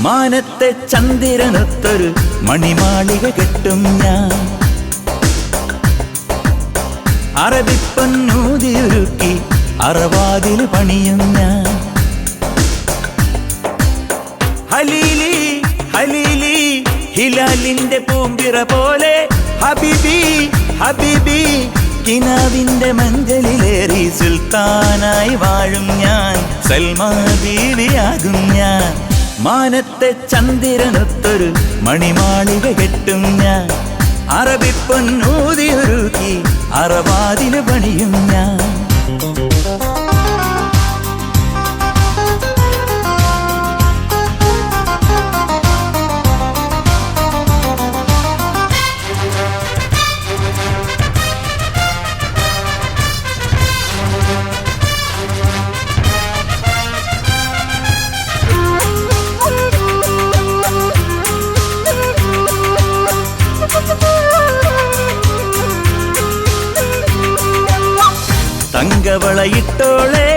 മാനത്തെ ചന്ദ്രനൊത്തൊരു മണിമാളിക കെട്ടും ഞാൻ. അറബിപ്പൊന്നൂതിയൊരുക്കി അറവാതിൽ പണിയും ഞാൻ. ഹലീലി ഹലീലി ഹിലാലിന്റെ പൂമ്പിറ പോലെ ഹബീബി ഹബീബി കിനാവിന്റെ മഞ്ചലിലേറി സുൽത്താനായി വാഴും ഞാൻ. സൽമാ ബീവിയാകും ഞാൻ. മാനത്തെ ചന്ദ്രനൊത്തൊരു മണിമാളിക കെട്ടും ഞാൻ. അറബിപ്പൊന്നൂതിയൊരുക്കി അറവാതില് പണിയും ഞാൻ. തങ്കവളയിട്ടോളെ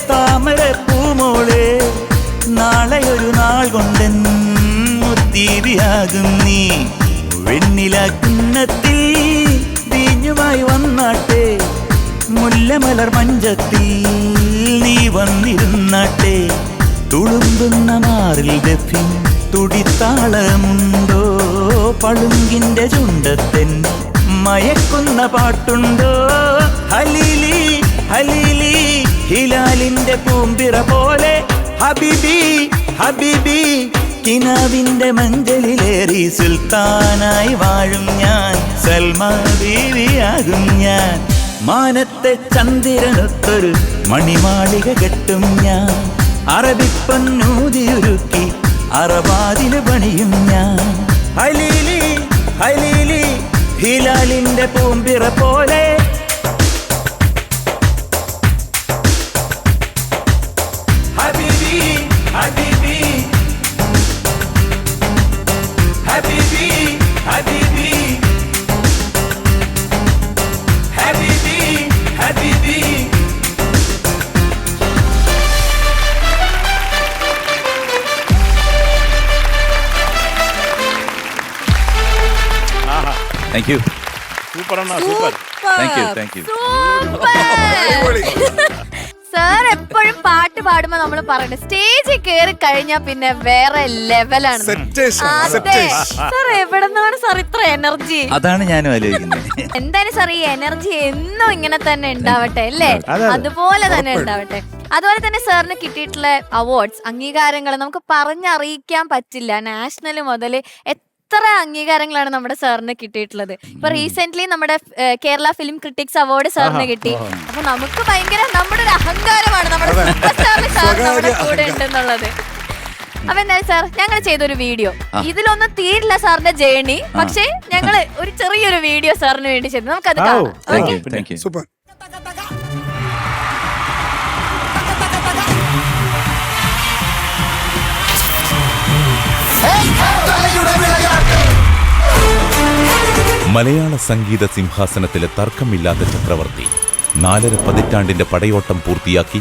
താമര പൂമോളെ നാളെയൊരു നാൾ കൊണ്ടെൻ മുത്തീവിയാകും നീ. വെണ്ണില കിണ്ണത്തിൽ വീഞ്ഞുമായി വന്നാട്ടെ മുല്ലമലർ മഞ്ചത്തിൽ നീ വന്നിരുന്നാട്ടെ. തുളുമ്പുന്ന മാറിൽ ദഫിൻ തുടിത്താളമുണ്ടോ പളുങ്കിന്റെ ചുണ്ടത്തൻ മയക്കുന്ന പാട്ടുണ്ടോ. ഹലീലി ഹലീലി ഹിലാലിന്റെ പൂമ്പിറ പോലെ ഹബീബി ഹബീബി കിനാവിന്റെ മഞ്ചലിലേറി സുൽത്താനായി വാഴും ഞാൻ. സൽമാ ബീവിയാകും ഞാൻ. മാനത്തെ ചന്ദ്രനൊത്തൊരു മണിമാളിക കെട്ടും ഞാൻ. അറബിപ്പൊന്നൂതിയൊരുക്കി അറവാതില് പണിയും ഞാൻ. ഹലീലി ഹലീലി ഹിലാലിന്റെ പൂമ്പിറ പോലെ ഹബീബി ഹബീബി ഹബീബി ഹബീബി ഹബീബി ഹബീബി. Thank you. Super Anna, super. Thank you. Sir എപ്പോഴും പാട്ട് പാടുമ്പോ നമ്മൾ പറയണേ സ്റ്റേജിൽ കയറി കഴിഞ്ഞാൽ പിന്നെ വേറെ ലെവലാണ്. സാർ എവിടെന്നാണ് സാർ ഇത്ര എനർജി? അതാണ് ഞാനും ആലോചിക്കുന്നത്. എന്തായാലും സാർ ഈ എനർജി എന്നും ഇങ്ങനെ തന്നെ ഉണ്ടാവട്ടെ അല്ലേ? അതുപോലെ തന്നെ ഉണ്ടാവട്ടെ. അതുപോലെ തന്നെ സാറിന് കിട്ടിയിട്ടുള്ള അവാർഡ്സ് അംഗീകാരങ്ങൾ നമുക്ക് പറഞ്ഞറിയിക്കാൻ പറ്റില്ല. നാഷണൽ മുതൽ എത്ര അംഗീകാരങ്ങളാണ് നമ്മുടെ സാറിന് കിട്ടിയിട്ടുള്ളത്. ഇപ്പൊ റീസെന്റ് നമ്മുടെ കേരള ഫിലിം ക്രിട്ടിക്സ് അവാർഡ് സാറിന് കിട്ടി. അപ്പൊ നമുക്ക് ഭയങ്കര നമ്മുടെ ഒരു അഹങ്കാരമാണ് നമ്മുടെ സൂപ്പർ സ്റ്റാറിൽ സാർ നമ്മുടെ കൂടെ ഉണ്ടെന്നുള്ളത്. അപ്പൊ എന്തായാലും സാർ ഞങ്ങൾ ചെയ്തൊരു വീഡിയോ ഇതിലൊന്നും തീരില്ല സാറിന്റെ ജേണി. പക്ഷെ ഞങ്ങള് ഒരു ചെറിയൊരു വീഡിയോ സാറിന് വേണ്ടി ചെയ്തു. നമുക്കത് കാണാം. സൂപ്പർ. മലയാള സംഗീത സിംഹാസനത്തിലെ തർക്കമില്ലാത്ത ചക്രവർത്തി 4.5 പതിറ്റാണ്ടിന്റെ പടയോട്ടം പൂർത്തിയാക്കി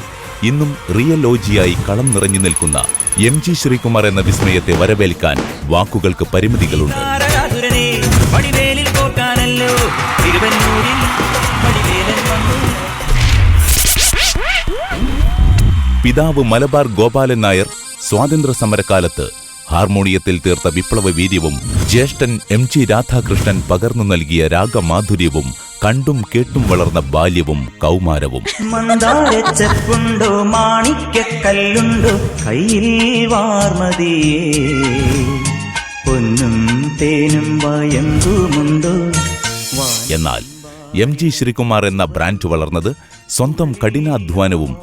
ഇന്നും റിയൽ ഓജിയായി കളം നിറഞ്ഞു നിൽക്കുന്ന MG ശ്രീകുമാർ എന്ന വിസ്മയത്തെ വരവേൽക്കാൻ വാക്കുകൾക്ക് പരിമിതികളുണ്ട്. പിതാവ് മലബാർ ഗോപാലൻ നായർ സ്വാതന്ത്ര്യ സമരകാലത്ത് ഹാർമോണിയത്തിൽ തീർത്ത വിപ്ലവ വീര്യവും ജ്യേഷ്ഠൻ MG രാധാകൃഷ്ണൻ പകർന്നു നൽകിയ രാഗമാധുര്യവും കണ്ടും കേട്ടും വളർന്ന ബാല്യവും കൗമാരവും. മന്ദാരച്ചെപ്പുണ്ടോ മാണിക്കല്ലുണ്ടോ കയ്യിൽ വാർമതിയേ പൊന്നും തേനും വയമ്പുമുണ്ടോ. എന്നാൽ MG ശ്രീകുമാർ എന്ന ബ്രാൻഡ് വളർന്നത് സ്വന്തം കഠിനാധ്വാനവും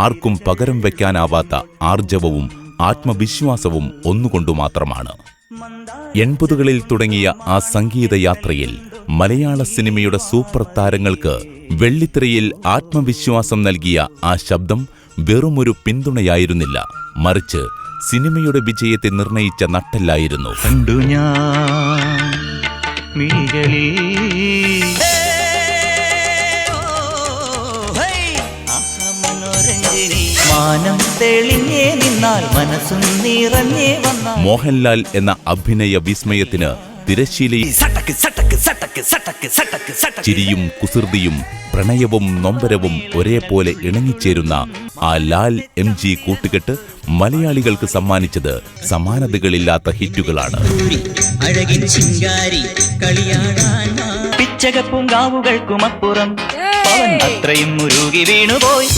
ആർക്കും പകരം വയ്ക്കാനാവാത്ത ആർജവവും ആത്മവിശ്വാസവും ഒന്നുകൊണ്ടു മാത്രമാണ്. 80കളിൽ തുടങ്ങിയ ആ സംഗീതയാത്രയിൽ മലയാള സിനിമയുടെ സൂപ്പർ താരങ്ങൾക്ക് വെള്ളിത്തിരയിൽ ആത്മവിശ്വാസം നൽകിയ ആ ശബ്ദം വെറുമൊരു പിന്തുണയായിരുന്നില്ല, മറിച്ച് സിനിമയുടെ വിജയത്തെ നിർണയിച്ച നട്ടെല്ലായിരുന്നു. കണ്ടു ഞാൻ മാനം തെളിഞ്ഞേ നിന്നാൽ മനസ്സും നിറഞ്ഞേ വന്നാൽ മോഹൻലാൽ എന്ന അഭിനയ വിസ്മയത്തിന് തിരശ്ശീലയിൽ ചിരിയും കുസൃതിയും പ്രണയവും നൊമ്പരവും ഒരേപോലെ ഇണങ്ങിച്ചേരുന്ന ആ ലാൽ MG കൂട്ടുകെട്ട് മലയാളികൾക്ക് സമ്മാനിച്ചത് സമാനതകളില്ലാത്ത ഹിറ്റുകളാണ്. പിച്ചകപ്പൂങ്കാവുകൾക്കുമപ്പുറം പവൻ അത്രയും മുരുകി വീണുപോയി.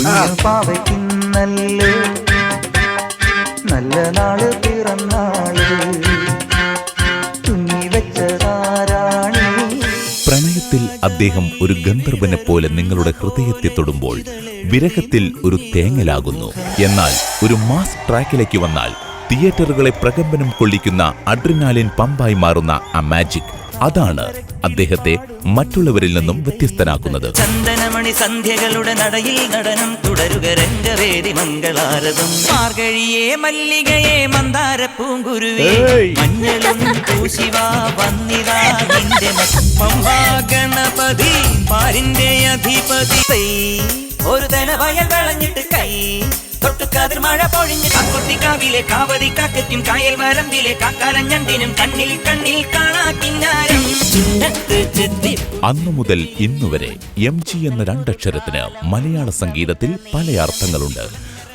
പാവയ്ക്കുന്നല്ലോ നല്ല നാള് പിറന്നാള് തുന്നി വെച്ചതാരാണി. പ്രണയത്തിൽ അദ്ദേഹം ഒരു ഗന്ധർവനെ പോലെ നിങ്ങളുടെ ഹൃദയത്തെ തൊടുമ്പോൾ വിരഹത്തിൽ ഒരു തേങ്ങലാകുന്നു. എന്നാൽ ഒരു മാസ് ട്രാക്കിലേക്ക് വന്നാൽ തിയേറ്ററുകളെ പ്രകമ്പനം കൊള്ളിക്കുന്ന അഡ്രിനാലിൻ പമ്പായി മാറുന്ന ആ മാജിക്, അതാണ് അദ്ദേഹത്തെ മറ്റുള്ളവരിൽ നിന്നും വ്യത്യസ്തനാക്കുന്നത്. ചന്ദനമണി സന്ധ്യകളുടെ നടയിൽ നടനം തുടരുക രംഗവേദി മംഗളാരതം. മാർഗഴിയെ മല്ലികയെ മന്ദാര പൂങ്കുരുവേ മഞ്ഞളും പൂശിവാ വന്നിതാ നിന്റെ ഗണപതി പാരിന്റെ അധിപതി. ഒരു തല വയൽ വളഞ്ഞിട്ട് കൈ തൊട്ടുകാതിൽ മഴ പൊഴിഞ്ഞ് കാക്കുത്തിക്കാവിലെ കാവതി കാക്കറ്റും കായൽ വരമ്പിലെ കാക്കാലഞ്ഞണ്ടിനും കണ്ണിൽ കണ്ണിൽ കാണാ കിന്നാരം. അന്നു മുതൽ ഇന്നുവരെ MG എന്ന രണ്ടക്ഷരത്തിന് മലയാള സംഗീതത്തിൽ പല അർത്ഥങ്ങളുണ്ട്.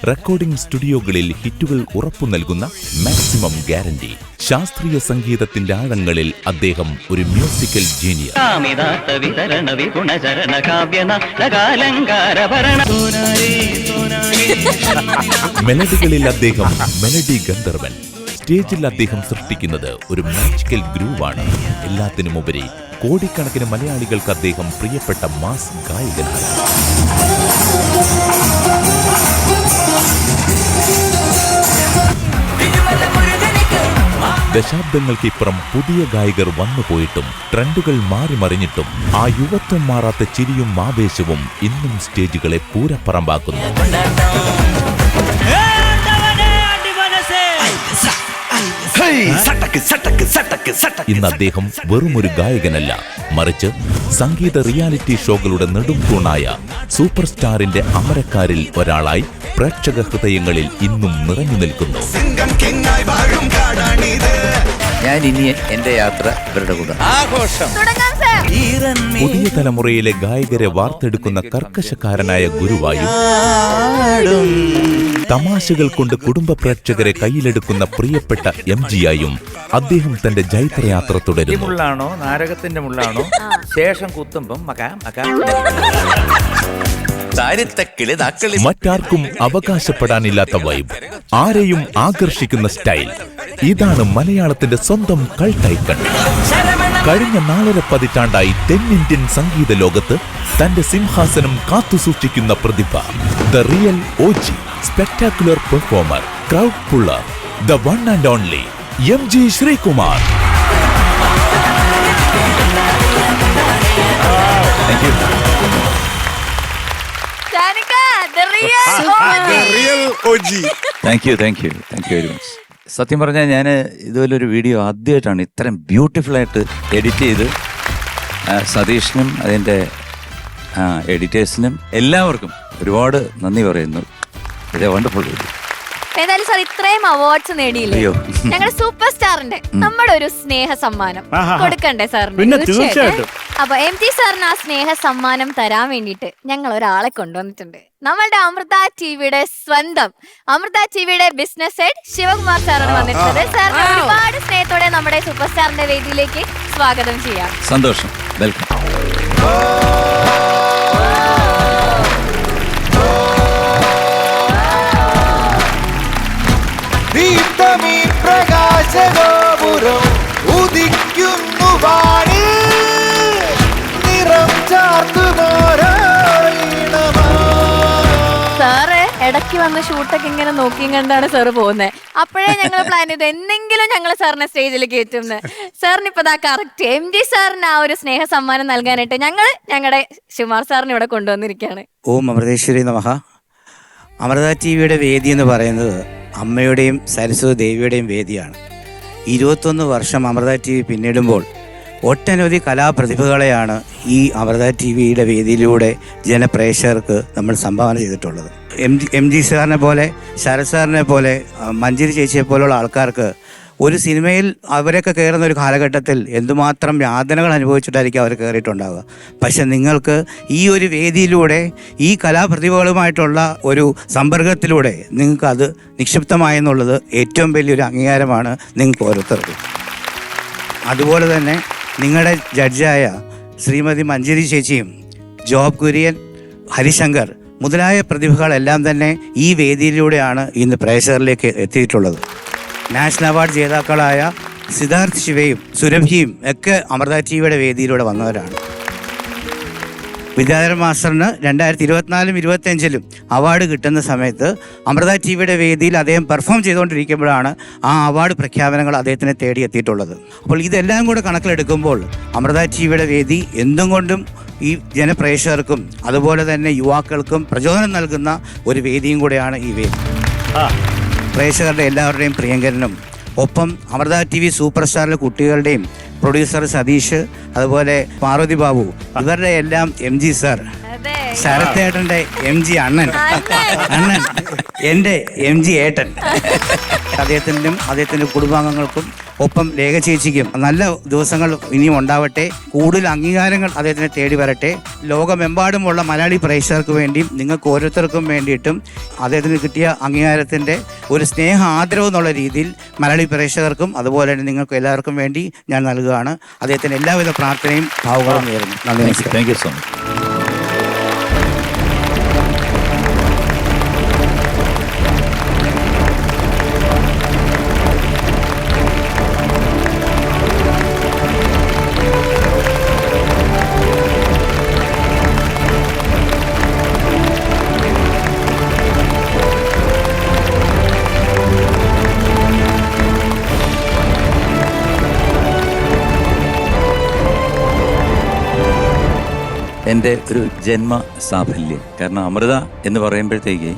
റെക്കോർഡിംഗ് സ്റ്റുഡിയോകളിൽ ഹിറ്റുകൾ ഉറപ്പു നൽകുന്ന മാക്സിമം ഗ്യാരണ്ടി. ശാസ്ത്രീയ സംഗീതത്തിന്റെ ആഴങ്ങളിൽ അദ്ദേഹം ഒരു മ്യൂസിക്കൽ ജീനിയർ. മെലഡികളിൽ അദ്ദേഹം മെലഡി ഗന്ധർവൻ. സ്റ്റേജിൽ അദ്ദേഹം സൃഷ്ടിക്കുന്നത് ഒരു മാജിക്കൽ ഗ്രൂവാണ്. എല്ലാത്തിനുമുപരി കോടിക്കണക്കിന് മലയാളികൾക്ക് അദ്ദേഹം പ്രിയപ്പെട്ട മാസ് ഗായകനാണ്. ദശാബ്ദങ്ങൾക്കിപ്പുറം പുതിയ ഗായകർ വന്നുപോയിട്ടും ട്രെൻഡുകൾ മാറിമറിഞ്ഞിട്ടും ആ യുവത്വം മാറാത്ത ചിരിയും ആവേശവും ഇന്നും സ്റ്റേജുകളെ പൂരപ്പറമ്പാക്കുന്നു. ഇന്ന് അദ്ദേഹം വെറുമൊരു ഗായകനല്ല, മറിച്ച് സംഗീത റിയാലിറ്റി ഷോകളുടെ നെടുംതൂണായ സൂപ്പർ സ്റ്റാറിന്റെ അമരക്കാരിൽ ഒരാളായി പ്രേക്ഷക ഹൃദയങ്ങളിൽ ഇന്നും നിറഞ്ഞു നിൽക്കുന്നു. ഞാൻ ഇനി എന്റെ യാത്ര ഇവരുടെ കൂടെ. ആഘോഷം. പുതിയ തലമുറയിലെ ഗായകരെ വാർത്തെടുക്കുന്ന കർക്കശക്കാരനായ ഗുരുവായൂർ, തമാശകൾ കൊണ്ട് കുടുംബ പ്രേക്ഷകരെ കയ്യിലെടുക്കുന്ന പ്രിയപ്പെട്ട MG-യായും അദ്ദേഹം തന്റെ ജൈത്രയാത്ര തുടരുന്നു. മുള്ളാണോ നാരകത്തിന്റെ മുള്ളാണോ ശേഷം കുത്തുമ്പം മറ്റാർക്കും അവകാശപ്പെടാനില്ലാത്ത വൈബ്, ആരെയും ആകർഷിക്കുന്ന സ്റ്റൈൽ, ഇതാണ് മലയാളത്തിന്റെ സ്വന്തം കൾട്ട് ഐക്കൺ. കഴിഞ്ഞ 4.5 പതിറ്റാണ്ടായി തെന്നിന്ത്യൻ സംഗീത ലോകത്ത് തന്റെ സിംഹാസനം കാത്തുസൂക്ഷിക്കുന്ന പ്രതിഭ, the real OG, spectacular performer, crowd puller, the one and only MG Sreekumar. Thank you very much. സത്യം പറഞ്ഞാൽ ഞാൻ ഇതുപോലൊരു വീഡിയോ ആദ്യമായിട്ടാണ് ഇത്രയും ബ്യൂട്ടിഫുൾ ആയിട്ട് എഡിറ്റ് ചെയ്ത് സതീഷിനും അതിൻ്റെ എഡിറ്റേഴ്സിനും എല്ലാവർക്കും ഒരുപാട് നന്ദി പറയുന്നു. ഇതേ വണ്ടർഫുൾ വീഡിയോ. ഏതായാലും സാർ ഇത്രയും അവാർഡ്സ് നേടിയില്ലേ, ഞങ്ങളുടെ സൂപ്പർ സ്റ്റാറിന്റെ നമ്മുടെ ഒരു സ്നേഹ സമ്മാനം കൊടുക്കണ്ടേ സാറിന്? തീർച്ചയായിട്ടും. അപ്പൊ MG സാറിന് ആ സ്നേഹ സമ്മാനം തരാൻ വേണ്ടിയിട്ട് ഞങ്ങൾ ഒരാളെ കൊണ്ടുവന്നിട്ടുണ്ട്. നമ്മളുടെ അമൃത ടിവിയുടെ സ്വന്തം അമൃത ടിവിയുടെ ബിസിനസ് ഹെഡ് ശിവകുമാർ സാറാണ് വന്നിട്ടുള്ളത്. സാറിന് ഒരുപാട് സ്നേഹത്തോടെ നമ്മുടെ സൂപ്പർ സ്റ്റാറിന്റെ വേദിയിലേക്ക് സ്വാഗതം ചെയ്യാം. സന്തോഷം. വെൽക്കം. പ്രകാശഗോപുരം ഉദിക്കുന്നു വാണി നിറം സാറ് ഇടയ്ക്ക് വന്ന് ഷൂട്ടൊക്കെ ഇങ്ങനെ നോക്കിയും കണ്ടാണ് സാറ് പോകുന്നത്. അപ്പോഴേ ഞങ്ങൾ പ്ലാൻ ചെയ്തു എന്തെങ്കിലും ഞങ്ങൾ സാറിനെ സ്റ്റേജിൽ കയറ്റുന്നത്. സാറിന് ഇപ്പൊ കറക്റ്റ് MG സാറിന് ആ ഒരു സ്നേഹ സമ്മാനം നൽകാനായിട്ട് ഞങ്ങളുടെ ശിവകുമാർ സാറിന് ഇവിടെ കൊണ്ടുവന്നിരിക്കുകയാണ്. ഓം അമൃതേശ്വരി നമഃ. അമൃത ടിവിയുടെ വേദി എന്ന് പറയുന്നത് അമ്മയുടെയും സരസ്വതി ദേവിയുടെയും വേദിയാണ്. 21 വർഷം അമൃത TV പിന്നിടുമ്പോൾ ഒട്ടനവധി കലാപ്രതിഭകളെയാണ് ഈ അമൃത TVയുടെ വേദിയിലൂടെ ജനപ്രേക്ഷകർക്ക് നമ്മൾ സംഭാവന ചെയ്തിട്ടുള്ളത്. എം ജി സാറിനെ പോലെ, ശരത് സാറിനെ പോലെ, മഞ്ജരി ചേച്ചിയെ പോലുള്ള ആൾക്കാർക്ക് ഒരു സിനിമയിൽ അവരൊക്കെ കയറുന്ന ഒരു കാലഘട്ടത്തിൽ എന്തുമാത്രം യാതനകൾ അനുഭവിച്ചിട്ടായിരിക്കും അവർ കയറിയിട്ടുണ്ടാവുക. പക്ഷെ നിങ്ങൾക്ക് ഈ ഒരു വേദിയിലൂടെ ഈ കലാപ്രതിഭകളുമായിട്ടുള്ള ഒരു സമ്പർക്കത്തിലൂടെ നിങ്ങൾക്ക് അത് നിക്ഷിപ്തമായെന്നുള്ളത് ഏറ്റവും വലിയൊരു അംഗീകാരമാണ് നിങ്ങൾക്ക് ഓരോരുത്തർക്കും. അതുപോലെ തന്നെ നിങ്ങളുടെ ജഡ്ജായ ശ്രീമതി മഞ്ജരി ചേച്ചിയും ജോബ് കുര്യൻ, ഹരിശങ്കർ മുതലായ പ്രതിഭകളെല്ലാം തന്നെ ഈ വേദിയിലൂടെയാണ് ഇന്ന് പ്രേക്ഷകരിലേക്ക് എത്തിയിട്ടുള്ളത്. നാഷണൽ അവാർഡ് ജേതാക്കളായ സിദ്ധാർത്ഥ് ശിവയും സുരഭിയും ഒക്കെ അമൃത ടിവിയുടെ വേദിയിലൂടെ വന്നവരാണ്. വിദ്യാധരൻ മാസ്റ്ററിന് 2024-25 അവാർഡ് കിട്ടുന്ന സമയത്ത് അമൃത ടിവിയുടെ വേദിയിൽ അദ്ദേഹം പെർഫോം ചെയ്തുകൊണ്ടിരിക്കുമ്പോഴാണ് ആ അവാർഡ് പ്രഖ്യാപനങ്ങൾ അദ്ദേഹത്തിനെ തേടിയെത്തിയിട്ടുള്ളത്. അപ്പോൾ ഇതെല്ലാം കൂടെ കണക്കിലെടുക്കുമ്പോൾ അമൃത ടിവിയുടെ വേദി എന്തും കൊണ്ടും ഈ ജനപ്രേക്ഷകർക്കും അതുപോലെ തന്നെ യുവാക്കൾക്കും പ്രചോദനം നൽകുന്ന ഒരു വേദിയും കൂടെയാണ് ഈ വേദി. പ്രേക്ഷകരുടെ എല്ലാവരുടെയും പ്രിയങ്കരനും ഒപ്പം അമൃത ടി വി സൂപ്പർ സ്റ്റാറിലെ കുട്ടികളുടെയും പ്രൊഡ്യൂസർ സതീഷ്, അതുപോലെ പാർവതി ബാബു, ഇവരുടെ എല്ലാം എം ജി സാർ, ശരത്തേട്ടൻ്റെ എം ജി അണ്ണൻ, എൻ്റെ എം ജി ഏട്ടൻ, അദ്ദേഹത്തിൻ്റെ കുടുംബാംഗങ്ങൾക്കും ഒപ്പം ലേഖ ചേച്ചിക്കും നല്ല ദിവസങ്ങൾ ഇനിയും ഉണ്ടാവട്ടെ. കൂടുതൽ അംഗീകാരങ്ങൾ അദ്ദേഹത്തിനെ തേടി വരട്ടെ. ലോകമെമ്പാടുമുള്ള മലയാളി പ്രേക്ഷകർക്ക് വേണ്ടിയും നിങ്ങൾക്ക് ഓരോരുത്തർക്കും വേണ്ടിയിട്ടും അദ്ദേഹത്തിന് കിട്ടിയ അംഗീകാരത്തിൻ്റെ ഒരു സ്നേഹ ആദരവ് എന്നുള്ള രീതിയിൽ മലയാളി പ്രേക്ഷകർക്കും അതുപോലെ തന്നെ നിങ്ങൾക്ക് എല്ലാവർക്കും വേണ്ടി ഞാൻ നൽകുകയാണ്. അദ്ദേഹത്തിന് എല്ലാവിധ പ്രാർത്ഥനയും ഭാവുകളും നേരുന്നു. നന്ദി. Thank you so much. എൻ്റെ ഒരു ജന്മ സാഫല്യം. കാരണം അമൃത എന്ന് പറയുമ്പോഴത്തേക്ക്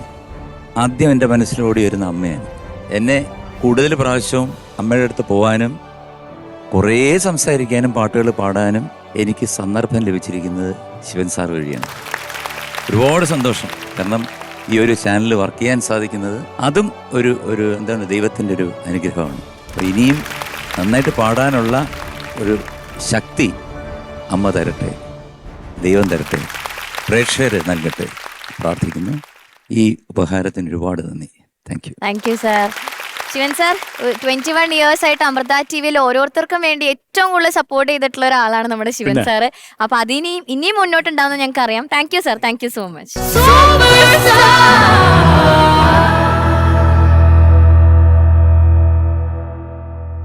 ആദ്യം എൻ്റെ മനസ്സിലോടി വരുന്ന അമ്മയാണ്. എന്നെ കൂടുതൽ പ്രാവശ്യവും അമ്മയുടെ അടുത്ത് പോകാനും കുറേ സംസാരിക്കാനും പാട്ടുകൾ പാടാനും എനിക്ക് സന്ദർഭം ലഭിച്ചിരിക്കുന്നത് ശിവൻ സാർ വഴിയാണ്. ഒരുപാട് സന്തോഷം. കാരണം ഈ ഒരു ചാനൽ വർക്ക് ചെയ്യാൻ സാധിക്കുന്നത് അതും ഒരു എന്താണ് ദൈവത്തിൻ്റെ ഒരു അനുഗ്രഹമാണ്. അപ്പോൾ ഇനിയും നന്നായിട്ട് പാടാനുള്ള ഒരു ശക്തി അമ്മ തരട്ടെ, ദൈവം തരട്ടെ, പ്രേക്ഷകർ നൽകട്ടെ പ്രാർത്ഥിക്കുന്നു. ഈ ഉപഹാരത്തിന് ഒരുപാട് നന്ദി. Thank you sir. Shivan sir 21 years ആയിട്ട് അമൃത ടിവിയിൽ ഓരോരുത്തർക്കും വേണ്ടി ഏറ്റവും കൂടുതൽ സപ്പോർട്ട് ചെയ്തിട്ടുള്ള ഒരാളാണ് നമ്മുടെ ശിവൻ സാറ്. അപ്പൊ ഇനിയും മുന്നോട്ടുണ്ടാവുന്ന ഞങ്ങൾക്ക് അറിയാം. Thank you sir. Thank you so much.